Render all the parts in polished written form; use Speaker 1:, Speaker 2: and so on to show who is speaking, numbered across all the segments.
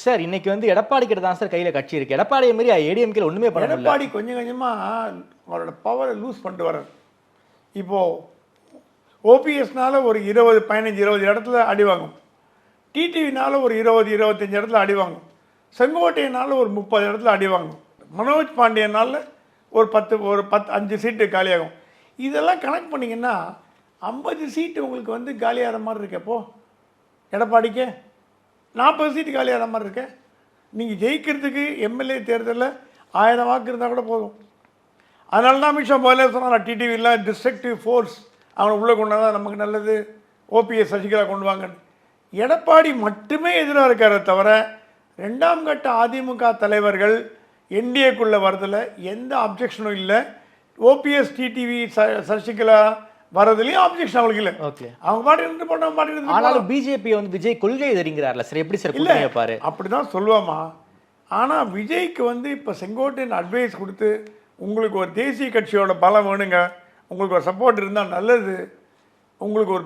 Speaker 1: Sir இன்னைக்கு வந்து எடப்பாடி கிட்ட தான் சார் கையில கட்சி இருக்கு. எடப்பாடியை மாதிரி ஏடிஎம்கே ஒண்ணுமே பண்ண முடியல.
Speaker 2: எடப்பாடி கொஞ்சம் கொஞ்சமாக அவரோட பவரை லூஸ் பண்ணிட்டு வர்றார். இப்போது ஓபிஎஸ்னால ஒரு 15-20 இடத்துல அடி வாங்கும், டிடிவினால ஒரு 20-25 இடத்துல அடி வாங்கும், செங்கோட்டையனால ஒரு 30 இடத்துல அடி வாங்கும், மனோஜ் பாண்டியனால ஒரு 5 சீட்டு காலியாகும். இதெல்லாம் கனெக்ட் பண்ணிங்கன்னா 50 சீட்டு உங்களுக்கு வந்து காலியாகிற மாதிரி இருக்கேப்போ. எடப்பாடிக்கு 40 சீட்டு காலியாகிற மாதிரி இருக்கேன். நீங்கள் ஜெயிக்கிறதுக்கு எம்எல்ஏ தேர்தலில் 1000 வாக்கு இருந்தால் கூட போதும். அதனால தான் அமித்ஷா முதல்ல சொன்னார், டிடிவிலாம் டிஸ்ட்ரக்டிவ் ஃபோர்ஸ், அவனை உள்ளே கொண்டு வந்தால் நமக்கு நல்லது, ஓபிஎஸ் சசிகலா கொண்டு வாங்கன்னு. எடப்பாடி மட்டுமே எதிராக இருக்காரே தவிர 2ஆம் கட்ட அதிமுக தலைவர்கள் என்டிஏக்குள்ளே வரதில் எந்த அப்ஜெக்ஷனும் இல்லை. ஓபிஎஸ் டிடிவி சசிகலா வரதுலையும் ஆப்ஜெக்ஷன் அவங்களுக்கு இல்லை.
Speaker 1: ஓகே,
Speaker 2: அவங்க பாட்டு இருந்து போட்டவங்க பாட்டு இருந்து.
Speaker 1: ஆனாலும் பிஜேபி வந்து விஜய் கொள்கை எதிரிங்கிறார்ல சார், எப்படி சார் கூட்டணி வைப்பாரு?
Speaker 2: அப்படிதான் சொல்லுவாமா. ஆனால் விஜய்க்கு வந்து இப்போ செங்கோட்டையன் அட்வைஸ் கொடுத்து, உங்களுக்கு ஒரு தேசிய கட்சியோட பலம் வேணுங்க, உங்களுக்கு ஒரு சப்போர்ட் இருந்தால் நல்லது, உங்களுக்கு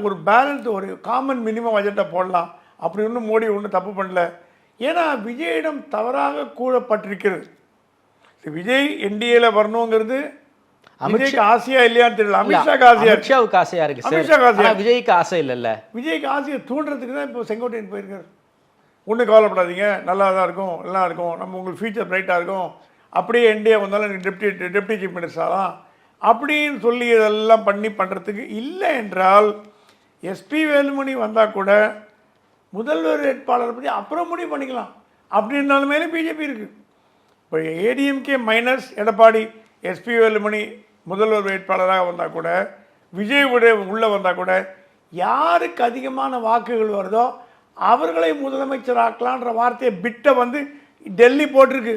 Speaker 2: ஒரு பேலன்ஸ், ஒரு காமன் மினிமம் பட்ஜெட்டை போடலாம் அப்படி ஒன்றும் மோடி ஒன்றும் தப்பு பண்ணல. ஏன்னா விஜயிடம் தவறாக கூறப்பட்டிருக்கிறது. விஜய் என்டிஏல வரணுங்கிறது விஜய்க்கு ஆசையா இல்லையான்னு தெரியல. அமித்ஷாக்கு ஆசையா,
Speaker 1: அமித்ஷாவுக்கு ஆசையா இருக்கு சார்.
Speaker 2: அமித்ஷாக்கு ஆசையா,
Speaker 1: விஜய்க்கு ஆசை இல்லைல்ல.
Speaker 2: விஜய்க்கு ஆசையை தூண்டுறதுக்கு தான் இப்போ செங்கோட்டையன் போயிருக்காரு. ஒன்றும் கவலைப்படாதீங்க, நல்லா தான் இருக்கும், எல்லாம் இருக்கும், நம்ம உங்களுக்கு ஃபியூச்சர் பிரைட்டாக இருக்கும், அப்படியே என்டிஏ வந்தாலும் எனக்கு டெப்டி சீஃப் மினிஸ்டர் ஆகலாம் அப்படின்னு சொல்லி இதெல்லாம் பண்ணுறதுக்கு இல்லை. என்றால் எஸ்பி வேலுமணி வந்தால் கூட முதல்வர் வேட்பாளரை பற்றி அப்புறம் முடிவு பண்ணிக்கலாம் அப்படின்னாலுமே பிஜேபி இருக்குது. இப்போ ஏடிஎம்கே மைனஸ் எடப்பாடி, எஸ்பி வேலுமணி முதல்வர் வேட்பாளராக வந்தால் கூட, விஜய் உள்ளே வந்தால் கூட, யாருக்கு அதிகமான வாக்குகள் வருதோ அவர்களை முதலமைச்சர் ஆக்கலான்ற வார்த்தையை பிட்டை வந்து டெல்லி போட்டிருக்கு.